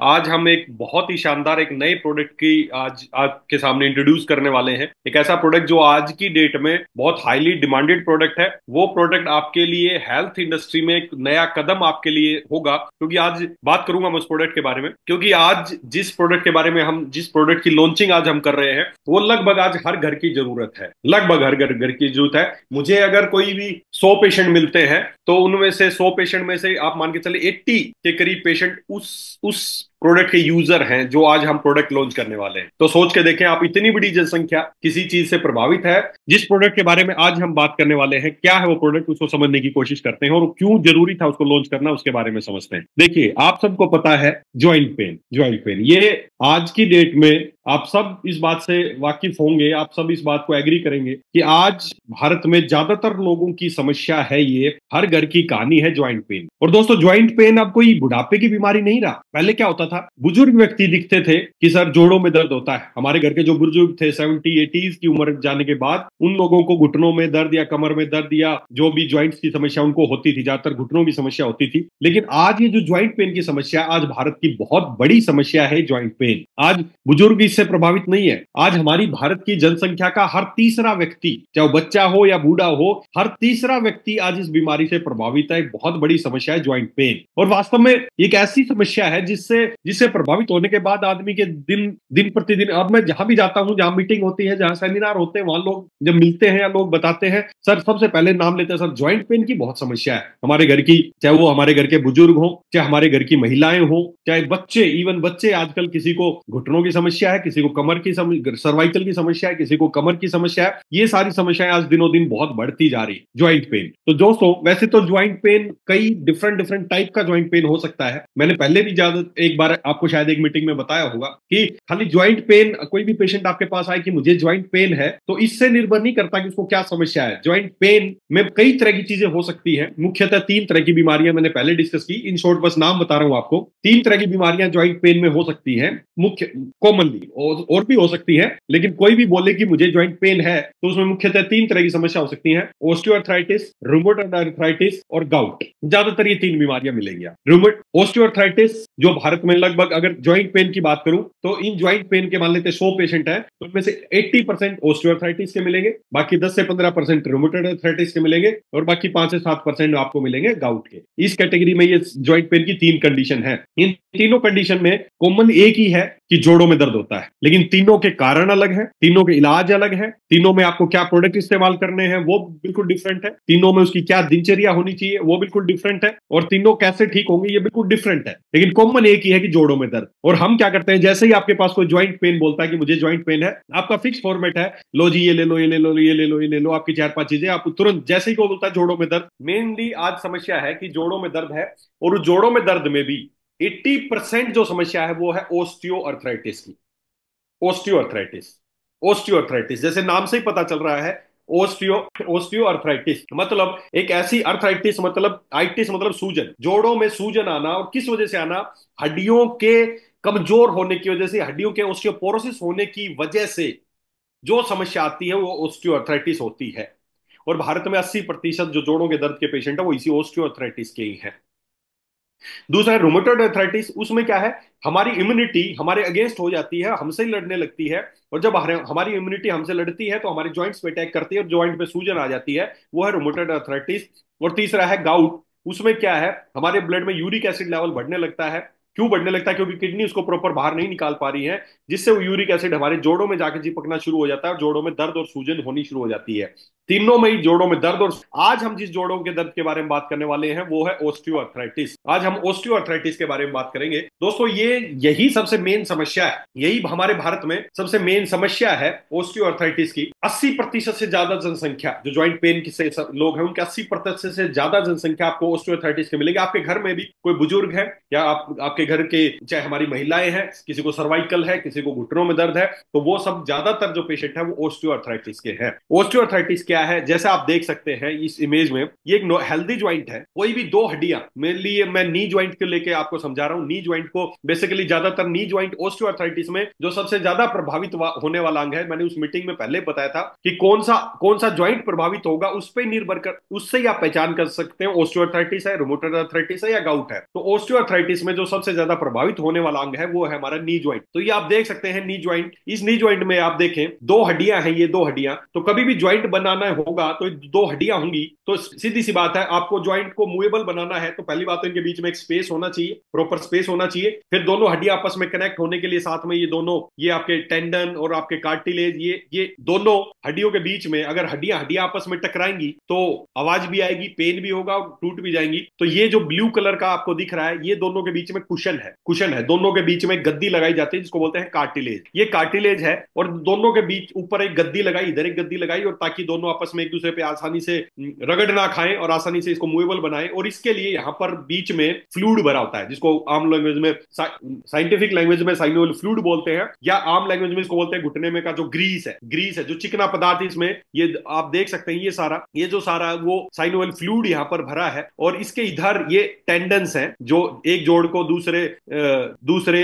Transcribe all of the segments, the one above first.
आज हम एक बहुत ही शानदार एक नए प्रोडक्ट की आज आपके सामने इंट्रोड्यूस करने वाले हैं। एक ऐसा प्रोडक्ट जो आज की डेट में बहुत हाईली डिमांडेड प्रोडक्ट है। वो प्रोडक्ट आपके लिए हेल्थ इंडस्ट्री में एक नया कदम आपके लिए होगा, क्योंकि आज बात करूंगा मैं उस प्रोडक्ट के बारे में। क्योंकि आज जिस प्रोडक्ट के बारे में हम जिस प्रोडक्ट की लॉन्चिंग आज हम कर रहे हैं, वो लगभग आज हर घर की जरूरत है। लगभग हर घर की जरूरत है। मुझे अगर कोई भी 100 पेशेंट मिलते हैं तो उनमें से 100 पेशेंट में से आप मान के चले 80 के करीब पेशेंट उस प्रोडक्ट के यूजर हैं जो आज हम प्रोडक्ट लॉन्च करने वाले हैं। तो सोच के देखें, आप इतनी बड़ी जनसंख्या किसी चीज से प्रभावित है। जिस प्रोडक्ट के बारे में आज हम बात करने वाले हैं, क्या है वो प्रोडक्ट, उसको समझने की कोशिश करते हैं और क्यों जरूरी था उसको लॉन्च करना, उसके बारे में समझते हैं। देखिए, आप सबको पता है ज्वाइंट पेन। ज्वाइंट पेन ये आज की डेट में आप सब इस बात से वाकिफ होंगे, आप सब इस बात को एग्री करेंगे कि आज भारत में ज्यादातर लोगों की समस्या है, ये हर घर की कहानी है ज्वाइंट पेन। और दोस्तों, ज्वाइंट पेन अब कोई बुढ़ापे की बीमारी नहीं रहा। पहले क्या होता था, बुजुर्ग व्यक्ति दिखते थे कि सर जोड़ों में दर्द होता है। हमारे घर के जो बुजुर्ग थे 70-80 की उम्र जाने के बाद, उन लोगों को घुटनों में दर्द या कमर में दर्द या जो भी ज्वाइंट्स की समस्या उनको होती थी, ज्यादातर घुटनों की समस्या होती थी। लेकिन आज ये जो ज्वाइंट पेन की समस्या, आज भारत की बहुत बड़ी समस्या है ज्वाइंट पेन। आज बुजुर्ग इससे प्रभावित नहीं है। आज हमारी भारत की जनसंख्या का हर तीसरा व्यक्ति, चाहे वो बच्चा हो या बूढ़ा हो, हर तीसरा व्यक्ति आज इस बीमारी से प्रभावित है। एक बहुत बड़ी समस्या है ज्वाइंट पेन। और वास्तव में एक ऐसी समस्या है जिससे जिससे प्रभावित होने के बाद आदमी के दिन दिन प्रतिदिन, अब मैं जहां भी जाता हूं, जहां मीटिंग होती है, जहां सेमिनार होते हैं, वहां लोग जब मिलते हैं या लोग बताते हैं, सर सबसे पहले नाम लेते हैं, सर ज्वाइंट पेन की बहुत समस्या है हमारे घर की। चाहे वो हमारे घर के बुजुर्ग हो, चाहे हमारे घर की महिलाएं हो, चाहे बच्चे, इवन बच्चे आजकल, किसी को घुटनों की समस्या है, किसी को कमर की सर्वाइकल की समस्या है, किसी को कमर की समस्या है। ये सारी समस्याएं आज दिनों दिन बहुत बढ़ती जा रही है, ज्वाइंट पेन। तो दोस्तों, वैसे तो ज्वाइंट पेन कई डिफरेंट डिफरेंट टाइप का ज्वाइंट पेन हो सकता है। मैंने पहले भी ज्यादा एक बार आपको शायद एक मीटिंग में बताया होगा कि खाली ज्वाइंट पेन, कोई भी पेशेंट आपके पास आए कि मुझे ज्वाइंट पेन है, तो इससे निर्भर नहीं करता कि उसको क्या समस्या है। ज्वाइंट पेन में कई तरह की चीजें हो सकती हैं। मुख्यतः 3 तरह की बीमारियां मैंने पहले डिस्कस की। इन शॉर्ट बस नाम बता रहा हूं आपको। 3 तरह की बीमारियां ज्वाइंट पेन में हो सकती हैं, मुख्य कॉमनली, और भी हो सकती है, लेकिन कोई भी बोले कि मुझे ज्वाइंट पेन है तो उसमें मुख्यतः 3 तरह की समस्या हो सकती है: ऑस्टियोआर्थराइटिस, रूमेटॉइड आर्थराइटिस और गाउट। ज्यादातर ये 3 बीमारियां मिलेंगी। ऑस्टियोआर्थराइटिस, जो भारत में लगभग, अगर ज्वाइंट पेन की बात करूं तो इन ज्वाइंट पेन के मान लेते 100 पेशेंट हैं, तो उनमें से 80% ऑस्टियोआर्थराइटिस के मिलेंगे, बाकी 10 से 15% रूमेटॉइड आर्थराइटिस के मिलेंगे, और बाकी 5 से 7% आपको मिलेंगे गाउट के। इस कैटेगरी में ये ज्वाइंट पेन की 3 कंडीशन है। इन तीनों कंडीशन में कॉमन एक ही है कि जोड़ों में दर्द होता है, लेकिन तीनों के कारण अलग है, तीनों के इलाज अलग है, तीनों में आपको क्या प्रोडक्ट इस्तेमाल करने हैं वो बिल्कुल डिफरेंट है, तीनों में उसकी क्या दिनचर्या होनी चाहिए वो बिल्कुल डिफरेंट है, और तीनों कैसे ठीक होंगे ये बिल्कुल डिफरेंट है। लेकिन कॉमन एक ही है कि जोड़ों में दर्द। और हम क्या करते हैं, जैसे ही आपके पास कोई ज्वाइंट पेन बोलता है कि मुझे ज्वाइंट पेन है, आपका फिक्स फॉर्मेट है, लो जी ये ले लो, ये ले लो, ये ले लो, ये ले लो, आपकी 4-5 चीजें। आप तुरंत जैसे ही को बोलता है जोड़ों में दर्द, मेनली आज समस्या है कि जोड़ों में दर्द है, और उस जोड़ों में दर्द में भी 80% जो समस्या है वो है ओस्टियोआर्थराइटिस की। ओस्टियोआर्थराइटिस, ओस्टियोआर्थराइटिस जैसे नाम से ही पता चल रहा है। ओस्टियो ओस्टियोआर्थराइटिस मतलब एक ऐसी अर्थराइटिस, मतलब आइटिस मतलब सूजन, जोड़ों में सूजन आना। और किस वजह से आना? हड्डियों के कमजोर होने की वजह से, हड्डियों के ओस्टियोपोरोसिस होने की वजह से जो समस्या आती है वो ओस्टियोआर्थराइटिस होती है। और भारत में 80% जो जोड़ों के दर्द के पेशेंट है वो इसी ओस्टियोआर्थराइटिस के ही हैं। दूसरा है रूमेटॉइड आर्थराइटिस। उसमें क्या है, हमारी इम्यूनिटी हमारे अगेंस्ट हो जाती है, हमसे ही लड़ने लगती है, और जब हमारी इम्यूनिटी हमसे लड़ती है तो हमारी जॉइंट्स पे अटैक करती है और जॉइंट पे सूजन आ जाती है। वो है रूमेटॉइड आर्थराइटिस। और तीसरा है गाउट। उसमें क्या है, हमारे ब्लड में यूरिक एसिड लेवल बढ़ने लगता है। क्यों बढ़ने लगता है? क्योंकि किडनी उसको प्रॉपर बाहर नहीं निकाल पा रही है, जिससे वो यूरिक एसिड हमारे जोड़ों में जाकर चिपकना शुरू हो जाता है और जोड़ों में दर्द और सूजन होनी शुरू हो जाती है। तीनों में ही जोड़ों में दर्द। और आज हम जिस जोड़ों के दर्द के बारे में बात करने वाले हैं वो है ओस्टियोआर्थराइटिस। आज हम ओस्टियोआर्थराइटिस के बारे में बात करेंगे। दोस्तों, यही सबसे मेन समस्या है, यही हमारे भारत में सबसे मेन समस्या है ओस्टियोआर्थराइटिस की। 80% से ज्यादा जनसंख्या जो ज्वाइंट पेन से लोग हैं, उनके 80% से ज्यादा जनसंख्या आपको ओस्टियोआर्थराइटिस के मिलेगी। आपके घर में भी कोई बुजुर्ग है, या आपके घर के, चाहे हमारी महिलाएं हैं, किसी को सर्वाइकल है, किसी को घुटनों में दर्द है, तो वो सब ज्यादातर जो पेशेंट है वो ओस्टियोआर्थराइटिस के हैं। ओस्टियोआर्थराइटिस क्या क्या है, जैसे आप देख सकते हैं इस इमेज में, ये एक हेल्दी ज्वाइंट है। कोई भी दो हड्डियां, मेरे लिए मैं नी ज्वाइंट को लेके आपको समझा रहा हूं। नी ज्वाइंट को बेसिकली ज्यादातर नी ज्वाइंट ऑस्टियोआर्थराइटिस में जो सबसे ज्यादा प्रभावित होने वाला अंग है, मैंने उस मीटिंग में पहले बताया था कि कौन सा ज्वाइंट प्रभावित होगा, उस पर निर्भर कर, उससे ही आप पहचान कर सकते हैं ऑस्टियोआर्थराइटिस है, रुमेटॉइड अर्थराइटिस है या गाउट है। तो ऑस्टियोआर्थराइटिस में जो सबसे ज्यादा प्रभावित होने वाला अंग है वो है हमारा नी ज्वाइंट। तो ये आप देख सकते हैं नी ज्वाइंट। इस नी ज्वाइंट में आप देखें दो हड्डियां हैं, ये दो हड्डियां, तो कभी भी ज्वाइंट बनाना होगा तो दो हड्डियां होंगी, तो सीधी सी बात है आपको ज्वाइंट को मूवेबल बनाना है तो पहली बात तो इनके बीच में एक स्पेस होना चाहिए, प्रॉपर स्पेस होना चाहिए। फिर दोनों हड्डियां आपस में कनेक्ट होने के लिए साथ में ये दोनों, ये आपके टेंडन और आपके कार्टिलेज, ये दोनों हड्डियों के बीच में अगर हड्डियां हड्डियां आपस में टकराएंगी तो आवाज भी आएगी, पेन भी होगा और टूट भी जाएंगी। तो ये जो ब्लू कलर का आपको दिख रहा है, ये दोनों के बीच में कुशन है, दोनों के बीच में गद्दी लगाई जाती है जिसको बोलते हैं कार्टिलेज। ये कार्टिलेज है और दोनों के बीच ऊपर एक गद्दी लगाई, इधर एक गद्दी लगाई, और ताकि दोनों आपस में एक दूसरे पे आसानी से रगड़ ना खाएं और आसानी से इसको मूवेबल बनाएं। और इसके लिए यहाँ पर बीच में फ्लूइड भरा होता है जिसको आम लैंग्वेज में, साइंटिफिक लैंग्वेज में साइनोवियल फ्लूइड बोलते हैं, या आम लैंग्वेज में इसको बोलते हैं घुटने में का जो ग्रीस है जो चिकना पदार्थ इसमें, ये आप देख सकते हैं ये जो सारा वो साइनोवियल फ्लूइड यहाँ पर भरा है। और इसके इधर ये टेंडन्स हैं जो एक जोड़ को दूसरे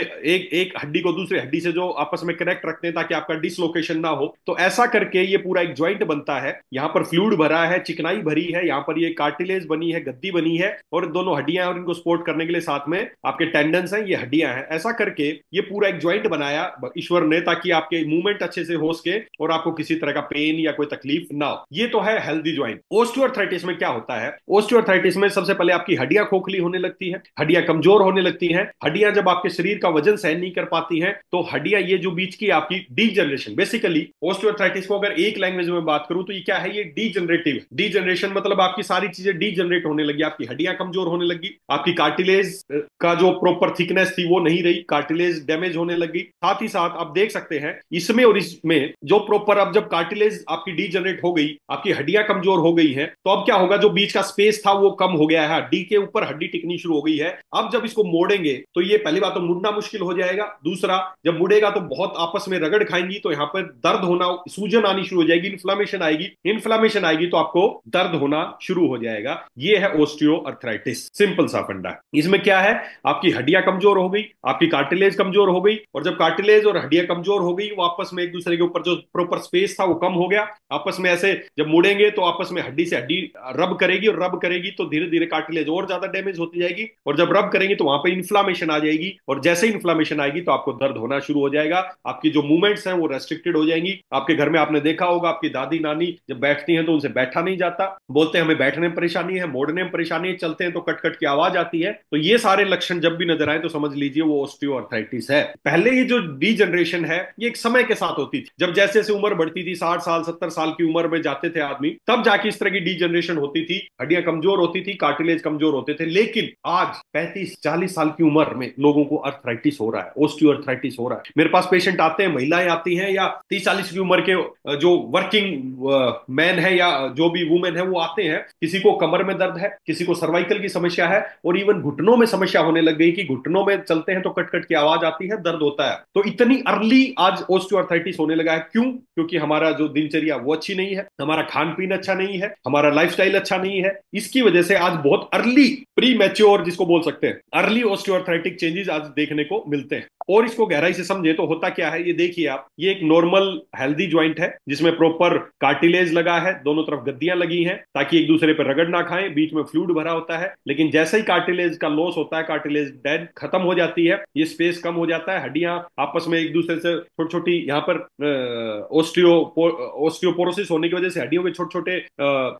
एक हड्डी को दूसरे हड्डी से जो आपस में कनेक्ट रखते हैं ताकि आपका डिसलोकेशन ना हो। तो ऐसा करके ये पूरा एक ज्वाइंट बनता है। यहाँ पर फ्लूइड भरा है, चिकनाई भरी है, यहाँ पर ये कार्टिलेज बनी है, गद्दी बनी है, और दोनों हड्डियां, और इनको सपोर्ट करने के लिए साथ में आपके टेंडन्स हैं, ये हड्डियां हैं। ऐसा करके ये पूरा एक ज्वाइंट बनाया ईश्वर ने ताकि आपके मूवमेंट अच्छे से हो सके और आपको किसी तरह का पेन या कोई तकलीफ ना हो। ये तो है हेल्दी ज्वाइंट। ऑस्टियोआर्थराइटिस में क्या होता है, ऑस्टियोआर्थराइटिस में सबसे पहले आपकी हड्डियां खोखली होने लगती है, हड्डियां कमजोर होने लगती हैं। हड्डियां जब आपके शरीर का वजन सहन नहीं कर पाती हैं तो हड्डियां, ये जो बीच की आपकी डीजनरेशन, बेसिकली ऑस्टियोआर्थराइटिस को अगर एक लैंग्वेज में बात करूं तो ये क्या है, ये डीजनरेटिव। डीजनरेशन मतलब आपकी सारी चीजें डीजनरेट होने लगी, आपकी हड्डियां कमजोर होने लगी, आपकी कार्टिलेज का जो प्रॉपर थिकनेस थी वो नहीं रही, कार्टिलेज डैमेज होने लगी। साथ ही साथ आप देख सकते हैं इसमें और इसमें जो प्रॉपर, अब जब कार्टिलेज आपकी डीजनरेट हो गई, आपकी हड्डियां कमजोर हो गई हैं, तो अब क्या होगा, जो बीच का स्पेस था वो कम हो गया है, हड्डी के ऊपर हड्डी टिकनी शुरू हो गई है। अब जब इसको मोड़ेंगे तो ये पहली बात तो मुड़ना मुश्किल हो जाएगा, दूसरा जब मुड़ेगा तो बहुत आपस में रगड़ खाएंगी, तो यहाँ पर दर्द होना, सूजन आनी शुरू हो जाएगी, इन्फ्लामेशन आएगी तो आपको दर्द होना शुरू हो जाएगा। ये है ऑस्टियोआर्थराइटिस, सिंपल सा फंडा। इसमें क्या है, आपकी हड्डियां कमजोर हो गई, आपकी कार्टिलेज कमजोर हो गई, और जब कार्टिलेज और हड्डियां कमजोर हो गई वो आपस में एक दूसरे के ऊपर जो प्रॉपर स्पेस था वो कम हो गया, आपस में ऐसे जब मुड़ेंगे तो आपस में हड्डी से हड्डी रब करेगी, और रब करेगी तो धीरे धीरे कार्टिलेज और ज्यादा डैमेज होती जाएगी, और जब रब करेंगे तो वहां पे इन्फ्लामेशन आ जाएगी, और जैसे इन्फ्लामेशन आएगी तो आपको दर्द होना शुरू हो जाएगा, आपकी जो मूवमेंट्स हैं वो रेस्ट्रिक्टेड हो जाएंगी। आपके घर में आपने देखा होगा आपकी दादी नानी जब बैठती हैं तो उनसे बैठा नहीं जाता, बोलते हैं हमें बैठने में परेशानी है, मोड़ने में परेशानी है, चलते हैं तो कट कट की आवाज आती है। तो ये सारे लक्षण जब भी नजर आए तो समझ लीजिए वो ऑस्टियोआर्थराइटिस है। पहले ये जो डीजनरेशन है ये एक समय के साथ होती थी, जब जैसे जैसे उम्र बढ़ती थी, 60 साल 70 साल की उम्र में जाते थे आदमी, तब जाके इस तरह की डीजनरेशन होती थी, हड्डियां कमजोर होती थी, कार्टिलेज कमजोर होते थे। लेकिन आज 35-40 साल की उम्र में लोगों को अर्थराइटिस हो रहा है, ऑस्टियोआर्थराइटिस हो रहा है। मेरे पास पेशेंट आते हैं, महिलाएं आती हैं, या 30-40 की उम्र के जो वर्किंग मैन है या जो भी वुमेन है वो आते हैं, किसी को कमर में दर्द है, किसी को सर्वाइकल की समस्या है, और इवन घुटनों में समस्या होने लग गई कि घुटनों में चलते हैं तो कट कट की आवाज आती है, दर्द होता है। तो इतनी अर्ली आज ऑस्टियोआर्थराइटिस होने लगा है। क्यों? क्योंकि हमारा जो दिनचर्या वो अच्छी नहीं है, हमारा खान पीन अच्छा नहीं है, हमारा लाइफस्टाइल अच्छा नहीं है। इसकी वजह से आज बहुत अर्ली, प्री मैच्योर जिसको बोल सकते हैं, अर्ली ऑस्टियोआर्थराइटिक चेंजेस आज देखने को मिलते हैं। और इसको गहराई से समझे तो होता क्या है, ये देखिए आप, ये एक नॉर्मल हेल्दी ज्वाइंट है जिसमें प्रॉपर कार्टिलेज लगा है, दोनों तरफ गद्दियां लगी हैं ताकि एक दूसरे पर रगड़ ना खाएं, बीच में फ्लूइड भरा होता है। लेकिन जैसे ही कार्टिलेज का लॉस होता है, कार्टिलेज डेड खत्म हो जाती है, ये स्पेस कम हो जाता है, हड्डियां आपस में एक दूसरे से छोटी छोटी, यहाँ पर ऑस्टियोपोरोसिस होने की वजह से हड्डियों के छोटे छोटे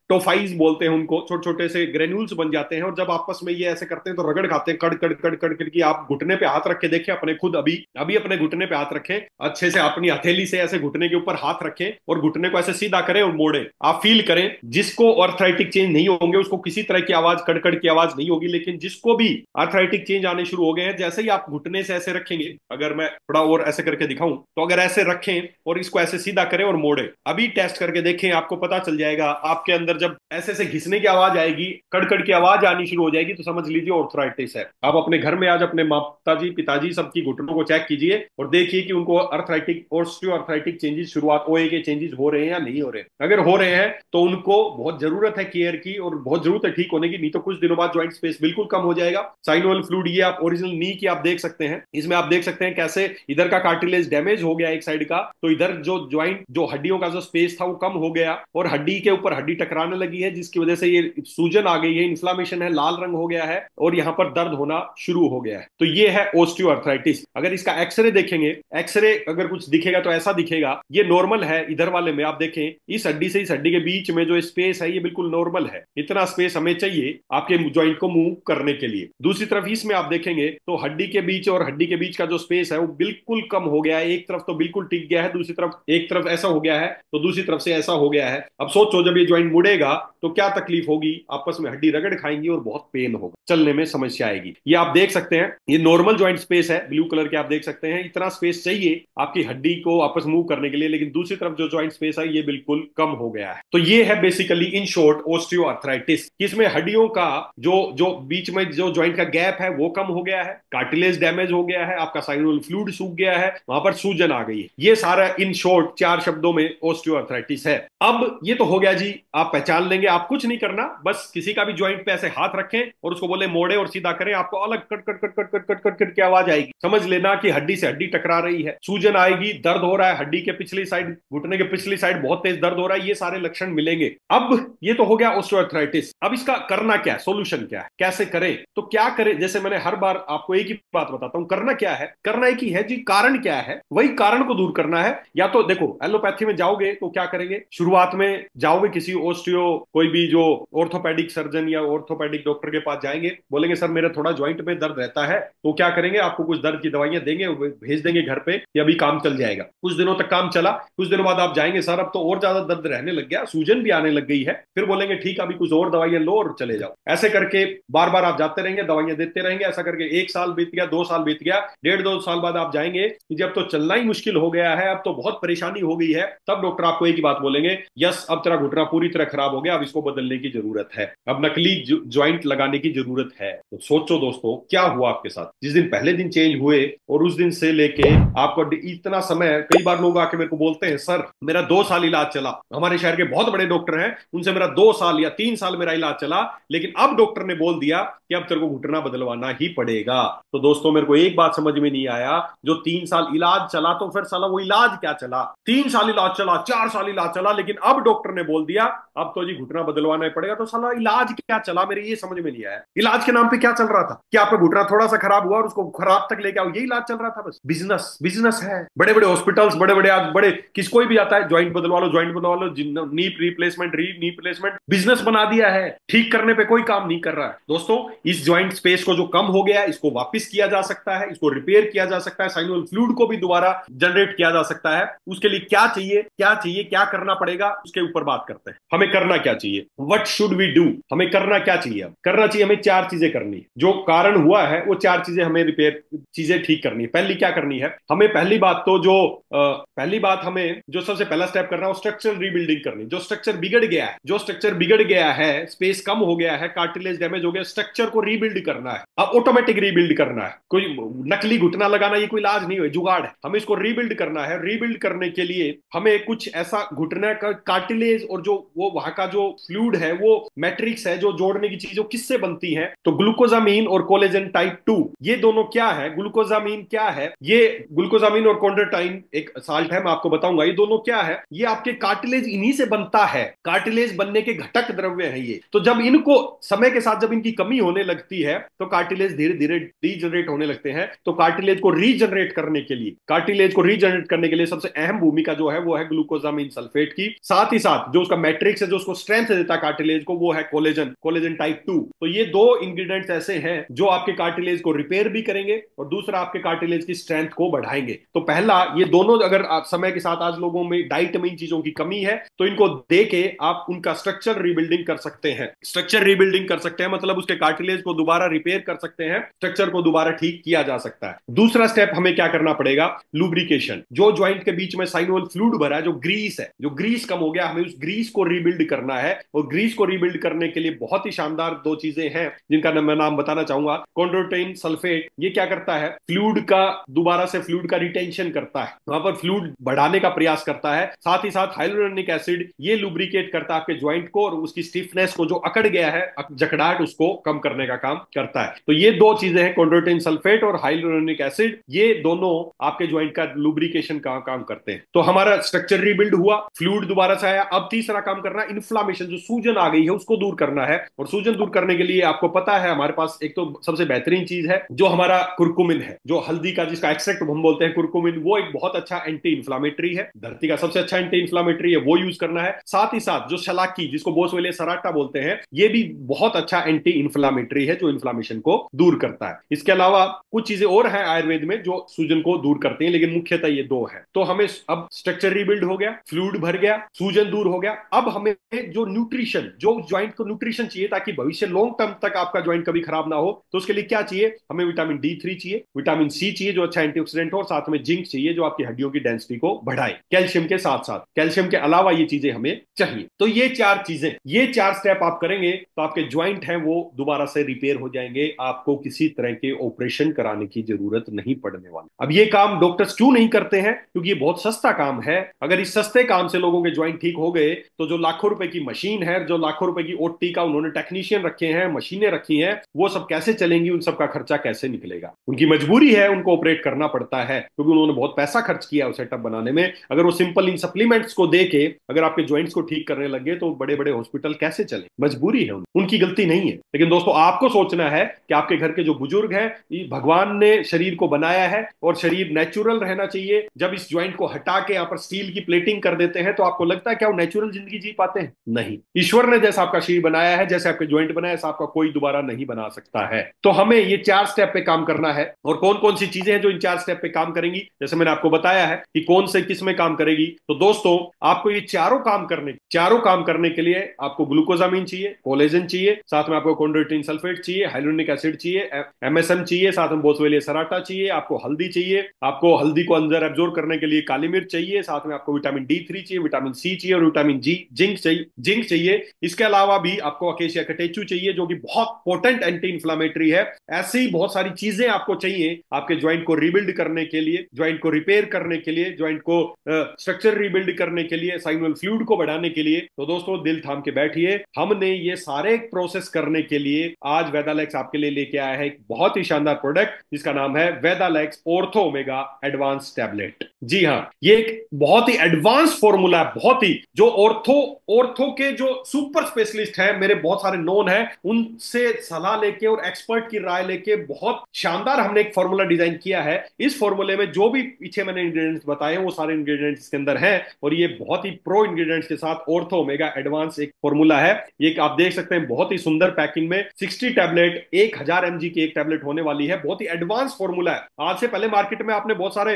टोफाइज बोलते हैं उनको, छोटे छोटे से ग्रेन्यूल्स बन जाते हैं, और जब आपस में ये ऐसे करते हैं तो रगड़ खाते हैं, कड़ कड़ कड़ कड़ कड़ की। आप घुटने पे हाथ रख के देखें अपने, खुद अभी अभी अपने घुटने पे हाथ रखें, अच्छे से अपनी हथेली से ऐसे घुटने के ऊपर हाथ रखें और घुटने को ऐसे सीधा करें और मोड़ें, आप फील करें। जिसको आर्थराइटिक चेंज नहीं होंगे उसको किसी तरह की आवाज, कड़कड़ की आवाज नहीं होगी, लेकिन जिसको भी आर्थराइटिक चेंज आने शुरू हो गए हैं, जैसे ही आप घुटने से ऐसे रखेंगे, अगर मैं थोड़ा और ऐसे करके दिखाऊं तो अगर ऐसे रखें और इसको ऐसे सीधा करें और मोड़े, अभी टेस्ट करके देखें, आपको पता चल जाएगा। आपके अंदर जब ऐसे ऐसे घिसने की आवाज आएगी, कड़कड़ की आवाज आनी शुरू हो जाएगी, तो समझ लीजिए आर्थराइटिस है। आप अपने घर में आज अपने माताजी पिताजी सबकी घुटनों को चेक कीजिए और देखिए कि उनको आर्थराइटिक ऑस्टियोआर्थराइटिक चेंजेस, शुरुआत ओए के चेंजेस हो रहे हैं या नहीं हो रहे। अगर हो रहे हैं तो उनको बहुत जरूरत है केयर की और बहुत जरूरत है ठीक होने की, नहीं तो कुछ दिनों बाद ज्वाइंट स्पेस बिल्कुल कम हो जाएगा। साइनोवियल फ्लूइड, ये आप ओरिजिनल नी की आप देख सकते हैं, इसमें आप देख सकते हैं कैसे इधर का कार्टिलेज डैमेज हो गया एक साइड का, तो इधर जो ज्वाइंट जो हड्डियों का जो स्पेस था वो कम हो गया और हड्डी के ऊपर हड्डी टकराने लगी है, जिसकी वजह से ये सूजन आ गई है, इन्फ्लामेशन है, लाल रंग हो गया है और यहाँ पर दर्द होना शुरू हो गया है। तो ये है ओस्टियोआर्थराइटिस। अगर इसका एक्सरे देखेंगे, एक्सरे अगर कुछ दिखेगा तो ऐसा दिखेगा, ये नॉर्मल है। इधर वाले में आप देखें, इस हड्डी से इस हड्डी के बीच में जो स्पेस है ये बिल्कुल नॉर्मल है, इतना स्पेस हमें चाहिए आपके ज्वाइंट को मूव करने के लिए। दूसरी तरफ इसमें आप देखेंगे तो हड्डी के बीच और हड्डी के बीच का जो स्पेस है वो बिल्कुल कम हो गया है, एक तरफ तो बिल्कुल टिक गया है, दूसरी तरफ एक तरफ ऐसा हो गया है तो दूसरी तरफ से ऐसा हो गया है। अब सोचो जब ये ज्वाइंट मुड़ेगा तो क्या तकलीफ होगी, आपस में हड्डी रगड़ खाएंगी और बहुत पेन होगा, चलने में समस्या आएगी। ये आप देख सकते हैं, ये नॉर्मल ज्वाइंट स्पेस है, ब्लू कलर के आप देख सकते हैं, इतना स्पेस चाहिए आपकी हड्डी को आपस मूव करने के लिए, लेकिन दूसरी तरफ जो ज्वाइंट स्पेस है ये बिल्कुल कम हो गया है। तो ये है बेसिकली इन शॉर्ट ओस्टियोआर्थराइटिस, इसमें हड्डियों का जो जो बीच में जो ज्वाइंट का गैप है वो कम हो गया है, कार्टिलेज डैमेज हो गया है, आपका साइनोवियल फ्लूइड सूख गया है, वहां पर सूजन आ गई है। ये सारा इन शॉर्ट 4 शब्दों में ओस्टियोआर्थराइटिस है। अब ये तो हो गया जी, आप पहचान लेंगे, आप कुछ नहीं करना, बस किसी का भी ज्वाइंट पे ऐसे हाथ रखें और उसको बोले मोड़े और सीधा करें, आपको अलग cut cut cut cut cut cut cut cut की आवाज आएगी, समझ लेना कि हड्डी से हड्डी टकरा रही है, सूजन आएगी, दर्द हो रहा है, हड्डी के पिछली साइड, घुटने के पिछली साइड बहुत तेज दर्द हो रहा है, ये सारे लक्षण मिलेंगे। अब ये तो हो गया ओस्टियोआर्थराइटिस। अब इसका करना क्या है, सोल्यूशन क्या है, कैसे करें, तो क्या करें, जैसे मैंने हर बार आपको एक ही बात बताता हूं, करना क्या है, करना एक ही है जी, कारण क्या है, वही कारण को दूर करना है। या तो देखो एलोपैथी में जाओगे तो क्या करेंगे, शुरुआत में जाओगे किसी ओस्टियो, कोई भी जो ऑर्थोपेडिक सर्जन या ऑर्थोपेडिक डॉक्टर के पास जाएंगे, बोलेंगे सर मेरा थोड़ा ज्वाइंट में दर्द रहता है, तो क्या करेंगे, आपको कुछ दर्द की दवाइयां देंगे, भेज देंगे घर पे कि अभी काम चल जाएगा। कुछ दिनों तक काम चला, कुछ दिनों बाद आप जाएंगे सर अब तो और ज्यादा दर्द रहने लग गया, सूजन भी आने लग गई है, फिर बोलेंगे ठीक अभी कुछ और दवाइयां लो और चले जाओ। ऐसे करके बार बार आप जाते रहेंगे, दवाइयां देते रहेंगे, ऐसा करके 1 साल बीत गया, 2 साल बीत गया, 1.5 2 साल बाद आप जाएंगे कि जब तो चलना ही मुश्किल हो गया है, अब तो बहुत परेशानी हो गई है, तब डॉक्टर आपको एक ही बात बोलेंगे, यस अब तेरा घुटना पूरी तरह खराब हो गया, अब इसको बदलने की जरूरत है, अब नकली ज्वाइंट लगाने की जरूरत है। तो सोचो दोस्तों क्या हुआ आपके साथ, जिस दिन पहले दिन चेंज हुए और उस दिन से लेके आपको इतना समय, कई बार लोग आके मेरे को बोलते हैं सर मेरा 2 साल इलाज चला, हमारे शहर के बहुत बड़े डॉक्टर हैं उनसे मेरा 2 साल या 3 साल मेरा इलाज चला, लेकिन अब डॉक्टर ने बोल दिया कि अब तेरे को घुटना बदलवाना ही पड़ेगा। तो दोस्तों मेरे को एक बात समझ में नहीं आया, जो 3 साल इलाज चला तो फिर साला वो इलाज क्या चला, 3 साल इलाज चला, 4 साल इलाज चला, लेकिन अब डॉक्टर ने बोल दिया अब तो जी घुटना बदलवाना ही पड़ेगा, तो साला इलाज क्या चला, मेरे ये समझ में नहीं आया। इलाज के नाम पे क्या चल रहा था, कि आपका घुटना थोड़ा सा खराब हुआ और उसको खराब तक लेके आओ, ये इलाज चल रहा था, बस बिजनेस, बिजनेस है। बड़े बड़े हॉस्पिटल्स, बड़े बड़े आज बड़े किस कोई भी आता है ज्वाइंट बदलवा लो, ज्वाइंट बदलवा लो, knee replacement, knee replacement, business बना दिया है, ठीक करने पे कोई काम नहीं कर रहा है। दोस्तों इस ज्वाइंट स्पेस को जो कम हो गया है इसको वापस किया जा सकता है, इसको रिपेयर किया जा सकता है, साइनोवियल फ्लूइड को भी दोबारा जनरेट किया जा सकता है। उसके लिए क्या चाहिए, क्या चाहिए, क्या करना पड़ेगा, उसके ऊपर बात करते हैं। हमें करना क्या चाहिए, व्हाट शुड वी डू, हमें करना क्या चाहिए, अब करना चाहिए हमें 4 चीजें करनी है, जो कारण हुआ है वो 4 चीजें हमें रिपेयर, चीजें ठीक करनी है। पहली क्या करनी है हमें, पहली बात तो जो पहली बात हमें जो सबसे पहला स्टेप करना है वो स्ट्रक्चरल रीबिल्डिंग करनी। जो स्ट्रक्चर बिगड़ गया है, जो स्ट्रक्चर बिगड़ गया है, स्पेस कम हो गया है, कार्टिलेज डैमेज हो गया, स्ट्रक्चर को रीबिल्ड करना है। अब ऑटोमेटिक रीबिल्ड करना है, कोई नकली घुटना लगाना ये कोई इलाज नहीं है, जुगाड़ है, हमें इसको रीबिल्ड करना है। रीबिल्ड करने के लिए हमें कुछ ऐसा घुटने का कार्टिलेज और जो वो वहां का जो फ्लूइड है, वो मैट्रिक्स है जो जोड़ने की चीज, किससे बनती है, तो ग्लूकोजामीन और कोलेजन टाइप 2, ये दोनों क्या है, ग्लूकोजामीन क्या है, ये ग्लूकोजामीन और कॉन्ड्रोटाइन एक साल्ट है, मैं आपको बताऊंगा ये दोनों क्या है। ये आपके कार्टिलेज इन्हीं से बनता है, कार्टिलेज बनने के घटक द्रव्य है ये। तो जब इनको समय के साथ जब इनकी कमी होने लगती है तो कार्टिलेज धीरे धीरे डीजनरेट होने लगते हैं। तो कार्टिलेज को रीजनरेट करने के लिए, कार्टिलेज को रीजनरेट करने के लिए सबसे अहम भूमिका जो है वो है ग्लूकोजामीन सल्फेट की। साथ ही साथ जो उसका मैट्रिक्स है, जो उसको स्ट्रेंथ देता है कार्टिलेज को, वो है कोलेजन, कोलेजन टाइप 2। तो ये दो इंग्रेडिएंट्स ऐसे हैं जो आपके कार्टिलेज को रिपेयर भी करेंगे और दूसरा आपके कार्टिलेज की स्ट्रेंथ को बढ़ाएंगे। तो पहला ये दोनों, अगर समय के साथ आज लोगों में डाइट में इन चीजों की कमी है तो इनको दे के आप उनका स्ट्रक्चर रीबिल्डिंग कर सकते हैं। स्ट्रक्चर रीबिल्डिंग कर सकते हैं मतलब उसके कार्टिलेज को दोबारा रिपेयर कर सकते हैं, स्ट्रक्चर को दोबारा ठीक किया जा सकता है। दूसरा स्टेप हमें क्या करना पड़ेगा, लुब्रिकेशन। जो ज्वाइंट के बीच में साइनोवियल फ्लूइड भरा है, जो ग्रीस है, जो ग्रीस कम हो गया, हमें उस ग्रीस को रीबिल्ड करना है। और ग्रीस को रीबिल्ड करने के लिए बहुत ही शानदार 2 चीजें हैं जिनका मैं नाम बताना चाहूंगा। कॉन्ड्रोटाइन सल्फेट, ये क्या करता है, फ्लूइड का दोबारा से फ्लूइड का रिटेंशन करता है, वहां पर फ्लूइड बढ़ाने का प्रयास करता है। साथ ही साथ हाइलुरोनिक हाइलुरोनिक एसिड ये लुब्रिकेट करता है आपके ज्वाइंट को, और उसकी स्टिफनेस को, जो अकड़ गया है जकड़ाहट, उसको कम करने का काम करता है। तो ये दो चीजें हैं, कॉन्ड्रोइटिन सल्फेट और हाइलुरोनिक एसिड, ये दोनों आपके ज्वाइंट का लुब्रिकेशन का काम करते हैं। तो हमारा स्ट्रक्चर रीबिल्ड हुआ, फ्लूइड दोबारा से आया। अब तीसरा काम करना है इन्फ्लामेशन, जो सूजन आ गई है उसको दूर करना है। और सूजन दूर करने के लिए आपको पता है हमारे पास एक तो सबसे बेहतरीन चीज है जो हमारा कुरकुमिन है, जो हल्दी का जिसका एक्सट्रैक्ट हम बोलते हैं कुरकुमिन, वो एक बहुत अच्छा एंटी इंफ्लामेटरी है, धरती का सबसे अच्छा एंटी इंफ्लामेटरी है, वो यूज करना है। साथ ही साथ जो शलाकी, जिसको बोसवेलिया सराटा बोलते हैं, ये भी बहुत अच्छा एंटी इंफ्लामेटरी है जो इन्फ्लामेशन को दूर करता है। इसके अलावा कुछ चीजें और हैं आयुर्वेद में जो सूजन को दूर करती हैं, लेकिन मुख्यतः ये दो है। तो हमें अब स्ट्रक्चर रीबिल्ड हो गया, फ्लूइड भर गया, सूजन दूर हो गया। अब हमें जो न्यूट्रिशन, जो ज्वाइंट को न्यूट्रिशन चाहिए ताकि भविष्य लॉन्ग टर्म तक आपका ज्वाइंट कभी खराब ना हो, तो उसके लिए क्या चाहिए? हमें विटामिन D3 चाहिए, विटामिन सी चाहिए जो अच्छा एंटीऑक्सीडेंट हो, और साथ में जिंक चाहिए जो आपकी हड्डियों की डेंसिटी को बढ़ाए, कैल्शियम के साथ साथ। कैल्शियम के अलावा ये चीजें हमें चाहिए। तो ये चार चीजें, ये चार स्टेप आप करेंगे तो आपके ज्वाइंट हैं वो दोबारा से रिपेयर हो जाएंगे, आपको किसी तरह के ऑपरेशन कराने की जरूरत नहीं पड़ने वाली। अब ये काम डॉक्टर्स क्यों नहीं करते हैं? क्योंकि ये बहुत सस्ता काम है। अगर इस सस्ते काम से लोगों के ज्वाइंट ठीक हो गए तो जो लाखों रुपए की मशीन है, जो लाखों रुपए की ओटी का उन्होंने टेक्नीशियन रखे हैं, मशीनें रखी हैं, वो सब कैसे चलेंगी? उन सब का खर्चा कैसे निकलेगा? उनकी मजबूरी है, उनको ऑपरेट करना पड़ता है क्योंकि उन्होंने बहुत पैसा खर्च किया उस सेटअप बनाने में। अगर वो सिंपल इन सप्लीमेंट्स को दे के अगर आपके ज्वाइंट्स को ठीक करने लगे तो बड़े बड़े हॉस्पिटल कैसे चले? मजबूरी है, उनकी गलती नहीं है। लेकिन दोस्तों, आपको सोचना है कि आपके घर के जो बुजुर्ग हैं, भगवान ने शरीर को बनाया है और शरीर नेचुरल रहना चाहिए। जब इस ज्वाइंट को हटा के यहाँ पर स्टील की प्लेटिंग कर देते हैं तो आपको लगता है क्या वो नेचुरल जिंदगी जी पाते हैं? नहीं। ईश्वर ने जैसा आपका शरीर बनाया है, जैसे आपके ज्वाइंट बनाया, ऐसा आपका कोई दोबारा नहीं बना सकता है। तो हमें ये चार स्टेप पे काम करना है। और कौन कौन सी चीजें हैं जो इन चार स्टेप पे काम करेंगी, जैसे मैंने आपको बताया है कि कौन से किस में काम करेगी। तो दोस्तों, आपको ये चारों काम करने के लिए आपको ग्लूकोजामिन चाहिए, कोलेजन चाहिए, साथ में आपको कॉन्ड्रोइटिन सल्फेट चाहिए, हाइलुरोनिक एसिड चाहिए, MSM चाहिए, साथ में बोसवेलिया सराटा चाहिए, आपको हल्दी चाहिए, आपको हल्दी को अंदर एब्जॉर्ब करने के लिए काली मिर्च चाहिए, साथ में आपको विटामिन D3 चाहिए, विटामिन सी चाहिए और विटामिन जिंक चाहिए। इसके अलावा भी आपको अकेशिया कटेचु चाहिए जो कि बहुत पोटेंट एंटी इंफ्लामेटरी है। ऐसे ही बहुत सारी चीजें आपको चाहिए आपके ज्वाइंट को रिबिल्ड करने के लिए, ज्वाइंट को रिपेयर करने के लिए, ज्वाइंट को स्ट्रक्चर रिबिल्ड करने के लिए, साइनल फ्लूइड को बढ़ाने के लिए। तो दोस्तों, दिल थाम के बैठिए, हमने ये सारे प्रोसेस करने के लिए आज वेदालेक्स आपके लिए लेके आया है एक बहुत ही शानदार प्रोडक्ट जिसका नाम है वेदालेक्स ऑर्थो ओमेगा एडवांस टैबलेट। जी हाँ, ये एक बहुत ही एडवांस फॉर्मूला है, बहुत ही, जो ऑर्थो के जो सुपर स्पेशलिस्ट हैं, मेरे बहुत सारे नोन हैं, उनसे सलाह लेके और एक्सपर्ट की राय लेके बहुत शानदार हमने एक फॉर्मूला डिजाइन किया है। इस फॉर्मूले में जो भी पीछे मैंने इंग्रेडिएंट्स बताए वो सारे इंग्रेडिएंट्स इसके अंदर हैं, और ये बहुत ही प्रो इंग्रेडिएंट्स के साथ ऑर्थो ओमेगा एडवांस एक फॉर्मूला है। ये आप देख सकते हैं बहुत ही सुंदर पैकिंग में 60 टैबलेट, 1000 mg की एक टैबलेट होने वाली है। बहुत ही एडवांस फॉर्मूला है। आज से पहले मार्केट में आपने बहुत सारे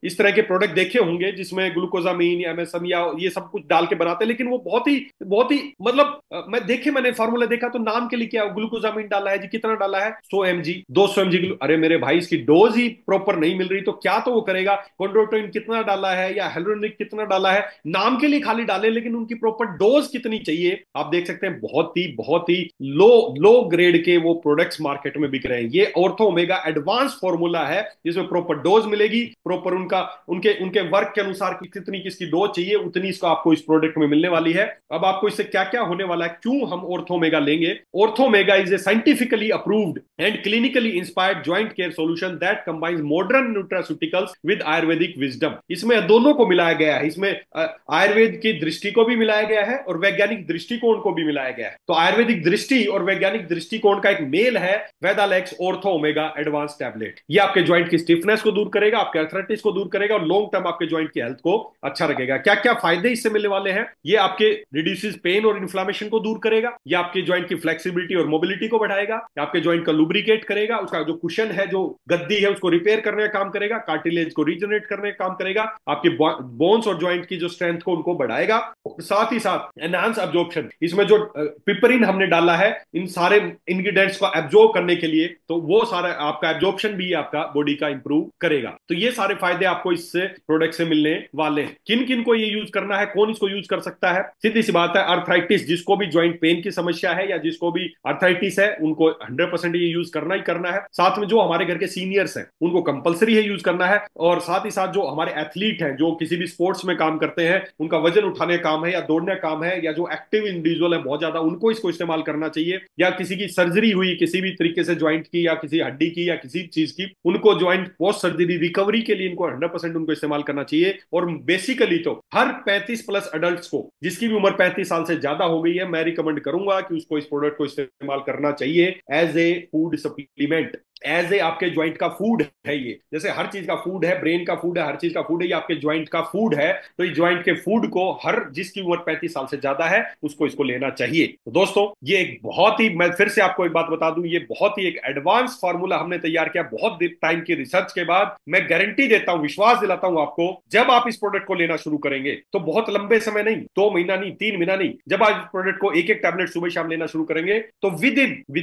इस तरह के प्रोडक्ट देखे होंगे जिसमें ग्लूकोजामिन या MSM या ये सब कुछ डाल के बनाते हैं, लेकिन वो बहुत ही मतलब मैंने फॉर्मूला देखा तो नाम के लिए क्या ग्लूकोजामिन डाला है जी, कितना डाला है? 100 mg, 200 mg। अरे मेरे भाई, इसकी डोज ही प्रॉपर नहीं मिल रही तो क्या तो वो करेगा? कॉन्ड्रोइटिन कितना डाला है या हाइलुरोनिक कितना डाला है, नाम के लिए खाली डाले, लेकिन उनकी प्रॉपर डोज कितनी चाहिए? आप देख सकते हैं बहुत ही लो ग्रेड के वो प्रोडक्ट्स मार्केट में बिक रहे हैं। ये ऑर्थो ओमेगा एडवांस फॉर्मूला है जिसमें प्रॉपर डोज मिलेगी, प्रॉपर उनके वर्क के अनुसार कितनी किसकी डोज चाहिए उतनी इसको आपको इस प्रोडक्ट में मिलने वाली है। अब आपको इससे क्या क्या होने वाला है, क्यों हम ऑर्थो ओमेगा लेंगे? Ortho omega is a scientifically approved and clinically inspired joint care solution that combines modern nutraceuticals with Ayurvedic wisdom. इसमें दोनों को मिलाया गया है। इसमें आयुर्वेद की दृष्टि को भी मिलाया गया है और वैज्ञानिक दृष्टिकोण को भी मिलाया गया है। तो आयुर्वेदिक दृष्टि और वैज्ञानिक दृष्टिकोण का एक मेल है वेदालेक्स ऑर्थो ओमेगा एडवांस टैबलेट। ये आपके ज्वाइंट की स्टिफनेस को दूर करेगा, आपके अर्थराइटिस को दूर करेगा और लॉन्ग टर्म आपके ज्वाइंट की हेल्थ को अच्छा रखेगा। क्या क्या फायदे इससे मिलने वाले हैं? ये आपके रिड्यूसेस पेन और इन्फ्लामेशन को दूर करेगा, ये आपके ज्वाइंट की फ्लेक्सिबिलिटी और मोबिलिटी को बढ़ाएगा, आपके ज्वाइंट का लुब्रिकेट करेगा, उसका जो कुशन है, जो गद्दी है, उसको रिपेयर करने का काम करेगा, कार्टिलेज को रीजनरेट करने का काम करेगा, आपके बोन्स और ज्वाइंट की जो स्ट्रेंथ को उनको बढ़ाएगा। साथ ही साथ एनहांस अब्जॉर्प्शन, इसमें जो पिपरिन हमने डाला है इन सारे इंग्रेडिएंट्स को एब्जॉर्ब करने के लिए, तो वो सारा आपका एब्जॉर्प्शन भी आपका बॉडी का इंप्रूव करेगा। तो ये सारे फायदे आपको इससे प्रोडक्ट से मिलने वाले हैं। किन किन को ये यूज करना है, कौन इसको यूज कर सकता है? सीधी सी बात है, अर्थराइटिस, जिसको भी ज्वाइंट पेन की समस्या है या जिसको भी अर्थराइटिस है, उनको 100% ये यूज करना ही करना है। साथ में जो हमारे घर के सीनियर्स हैं उनको कंपलसरी है यूज करना है, और साथ ही साथ जो हमारे एथलीट हैं, जो किसी भी स्पोर्ट्स में काम करते हैं, उनका वजन उठाने का काम है या दौड़ने का काम है, या जो एक्टिव इंडिविजुअल है बहुत ज्यादा, उनको इसको इस्तेमाल करना चाहिए, या किसी की सर्जरी हुई किसी भी तरीके से ज्वाइंट की या किसी हड्डी की या किसी चीज की, उनको ज्वाइंट पोस्ट सर्जरी रिकवरी के लिए इनको 100% उनको इस्तेमाल करना चाहिए। और बेसिकली तो हर 35+ अडल्ट को, जिसकी भी उम्र 35 साल से ज्यादा हो गई है, मैं रिकमेंड करूंगा कि उसको इस प्रोडक्ट को इस्तेमाल करना चाहिए as a food supplement, as a आपके ज्वाइंट का फूड है ये। जैसे हर चीज का फूड है, ब्रेन का फूड है, हर चीज का फूड है, ये आपके ज्वाइंट का फूड है। तो इस ज्वाइंट के फूड को हर जिसकी उम्र 35 साल से ज्यादा है उसको इसको लेना चाहिए। तो दोस्तों ये एक बहुत ही, मैं फिर से आपको एक बात बता दूं, ये बहुत ही एक एडवांस फार्मूला हमने तैयार किया बहुत टाइम की रिसर्च के बाद। मैं गारंटी देता हूं, विश्वास दिलाता हूं आपको, जब आप इस प्रोडक्ट को लेना शुरू करेंगे तो बहुत लंबे समय नहीं, 2 महीना नहीं, 3 महीना नहीं, जब आप इस प्रोडक्ट को एक एक टैबलेट सुबह शाम लेना शुरू करेंगे तो विद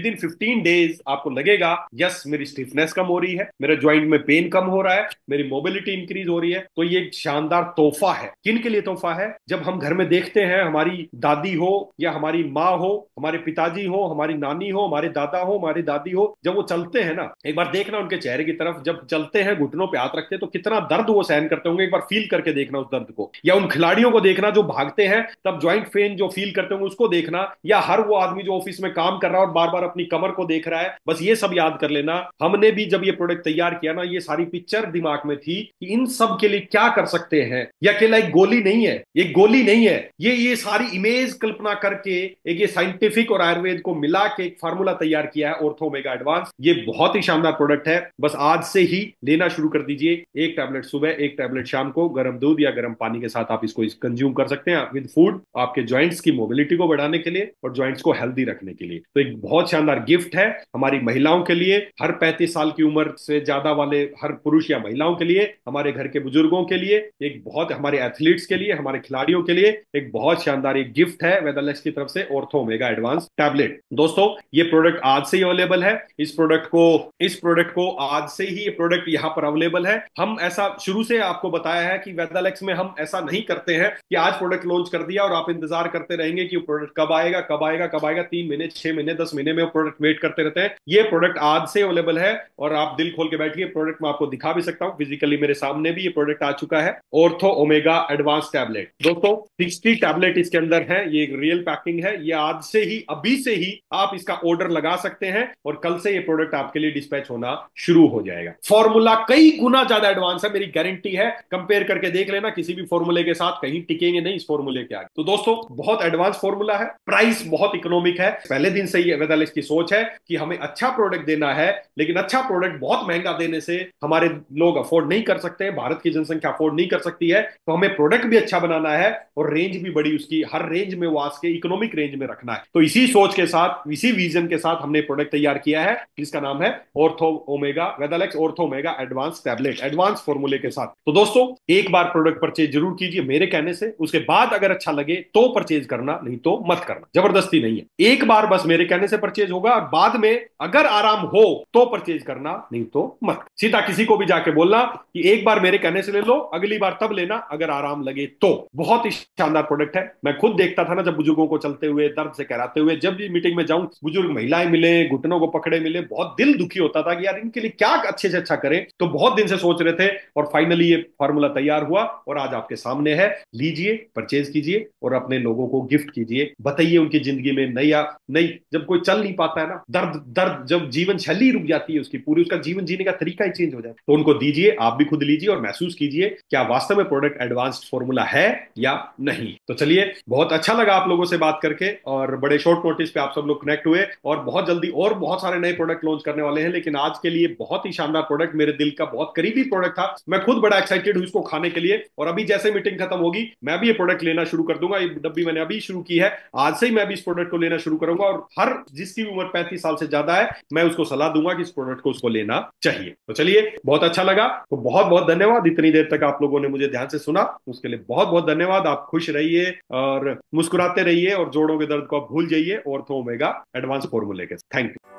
इन 15 डेज आपको लगेगा यस मेरी स्टिफनेस कम हो रही है, मेरे ज्वाइंट में पेन कम हो रहा है, मेरी मोबिलिटी इंक्रीज हो रही है। तो ये एक शानदार तोहफा है। किन के लिए तोहफा है? जब हम घर में देखते हैं हमारी दादी हो या हमारी माँ हो, हमारे पिताजी हो, हमारी नानी हो, हमारे दादा हो, हमारी दादी हो, जब वो चलते हैं ना, एक बार देखना उनके चेहरे की तरफ, जब चलते हैं घुटनों पे हाथ रखते हैं तो कितना दर्द वो सहन करते होंगे, एक बार फील करके देखना उस दर्द को। या उन खिलाड़ियों को देखना जो भागते हैं तब ज्वाइंट पेन जो फील करते होंगे उसको देखना। या हर वो आदमी जो ऑफिस में काम कर रहा है और बार बार अपनी कमर को देख रहा है, बस ये सब याद कर लेना। हमने भी जब ये प्रोडक्ट तैयार किया ना, ये सारी पिक्चर दिमाग में थी कि इन सब के लिए क्या कर सकते हैं। ये अकेला एक गोली नहीं है, ये गोली नहीं है, ये सारी इमेज कल्पना करके एक ये साइंटिफिक और आयुर्वेद को मिला के एक फार्मूला तैयार किया है ऑर्थो ओमेगा एडवांस। ये बहुत ही शानदार प्रोडक्ट है, बस आज से ही लेना शुरू कर दीजिए। एक टैबलेट सुबह, एक टैबलेट शाम को, गर्म दूध या गर्म पानी के साथ आप इसको कंज्यूम कर सकते हैं विद फूड, आपके ज्वाइंट्स की मोबिलिटी को बढ़ाने के लिए और ज्वाइंट्स को हेल्दी रखने के लिए। तो एक बहुत शानदार गिफ्ट है हमारी महिलाओं के लिए, हर 35 साल की उम्र से ज्यादा वाले हर पुरुष या महिलाओं के लिए, हमारे घर के बुजुर्गों के लिए, एक बहुत, हमारे एथलीट्स के लिए, हमारे खिलाड़ियों के लिए एक बहुत शानदार एक गिफ्ट है वेदालेक्स की तरफ से, ऑर्थो ओमेगा एडवांस टैबलेट। दोस्तों ये प्रोडक्ट आज से ही अवेलेबल है। इस प्रोडक्ट को आज से ही ये प्रोडक्ट यहां पर अवेलेबल है। हम ऐसा शुरू से आपको बताया है कि वेदालेक्स में हम ऐसा नहीं करते हैं कि आज प्रोडक्ट लॉन्च कर दिया और आप इंतजार करते रहेंगे कि वो प्रोडक्ट कब आएगा कब आएगा कब आएगा, 3 महीने 6 महीने 10 महीने में वो प्रोडक्ट वेट करते रहते हैं। ये प्रोडक्ट आज से अवेलेबल है और आप दिल खोल के बैठिए, प्रोडक्ट मैं आपको दिखा भी सकता हूं फिजिकली, मेरे सामने भी ये प्रोडक्ट आ चुका है, ऑर्थो ओमेगा एडवांस टैबलेट। दोस्तों 60 टैबलेट इसके अंदर है, ये एक रियल पैकिंग है। ये आज से ही, अभी से ही आप इसका ऑर्डर लगा सकते हैं और कल से ये प्रोडक्ट आपके लिए डिस्पैच होना शुरू हो जाएगा। फॉर्मूला कई गुना ज्यादा एडवांस है, मेरी गारंटी है, कंपेयर करके देख लेना, किसी भी फॉर्मूले के साथ कहीं टिकेंगे नहीं इस फॉर्मूले के आगे। तो दोस्तों बहुत एडवांस फॉर्मूला है, प्राइस बहुत इकोनॉमिक है। पहले दिन से ही वेदालेक्स की सोच है कि हमें अच्छा प्रोडक्ट देना है, लेकिन अच्छा प्रोडक्ट बहुत महंगा देने से हमारे लोग अफोर्ड नहीं कर सकते, भारत की जनसंख्या अफोर्ड नहीं कर सकती है। तो हमें प्रोडक्ट भी अच्छा बनाना है और रेंज भी बड़ी, उसकी हर रेंज में वो आज के इकोनॉमिक रेंज में रखना है। तो इसी सोच के साथ, इसी विजन के साथ हमने प्रोडक्ट तैयार किया है जिसका नाम है ortho omega, Vedalex ortho omega advance tablet, advance फॉर्मूले के साथ। तो दोस्तों एक बार प्रोडक्ट परचेज जरूर कीजिए मेरे कहने से, उसके बाद अगर अच्छा लगे तो परचेज करना, नहीं तो मत करना, जबरदस्ती नहीं है। एक बार बस मेरे कहने से परचेज होगा और बाद में अगर आराम हो तो परचेज करना, नहीं तो मत। सीधा किसी को भी जाके बोलना कि एक बार मेरे कहने से ले लो, अगली बार तब लेना अगर आराम लगे तो। बहुत ही शानदार प्रोडक्ट है। मैं खुद देखता था ना जब बुजुर्गों को चलते हुए, दर्द से कराते हुए, जब भी मीटिंग में जाऊं बुजुर्ग महिलाएं मिले, घुटनों को पकड़े मिले, बहुत दिल दुखी होता था कि यार इनके लिए क्या अच्छे से अच्छा करें। तो बहुत दिन से सोच रहे थे और फाइनली ये फार्मूला तैयार हुआ और आज आपके सामने है। लीजिए, परचेज कीजिए और अपने लोगों को गिफ्ट कीजिए। बताइए उनकी जिंदगी में नई, जब कोई चल नहीं पाता है ना, दर्द जब जीवन शैली रुक जाती है उसकी पूरी, उसका जीवन जीने का तरीका ही चेंज हो जाए, तो उनको दीजिए, आप भी खुद लीजिए और महसूस कीजिए क्या वास्तव में प्रोडक्ट एडवांस्ड फॉर्मूला है या नहीं। तो चलिए, बहुत अच्छा लगा आप लोगों से बात करके और बड़े शॉर्ट नोटिस पे आप सब लोग कनेक्ट हुए और बहुत जल्दी और बहुत सारे नए प्रोडक्ट लॉन्च करने वाले हैं। लेकिन आज के लिए बहुत ही शानदार प्रोडक्ट, मेरे दिल का बहुत करीबी प्रोडक्ट था। मैं खुद बड़ा एक्साइटेड हूं इसको खाने के लिए और अभी जैसे मीटिंग खत्म होगी मैं भी ये प्रोडक्ट लेना शुरू कर दूंगा। ये डब्बी मैंने अभी शुरू की है, आज से ही मैं भी इस प्रोडक्ट को लेना शुरू करूंगा और हर जिसकी उम्र 35 साल से ज्यादा है मैं उसको सलाह दूंगा कि इस प्रोडक्ट को उसको लेना चाहिए। तो चलिए, बहुत अच्छा लगा, तो बहुत बहुत धन्यवाद। इतनी देर तक आप लोगों ने मुझे ध्यान से सुना, उसके लिए बहुत बहुत धन्यवाद। आप खुश रहिए और मुस्कुराते रहिए और जोड़ों के दर्द को आप भूल जाइए ऑर्थो ओमेगा एडवांस फॉर्मूले के। Thank you.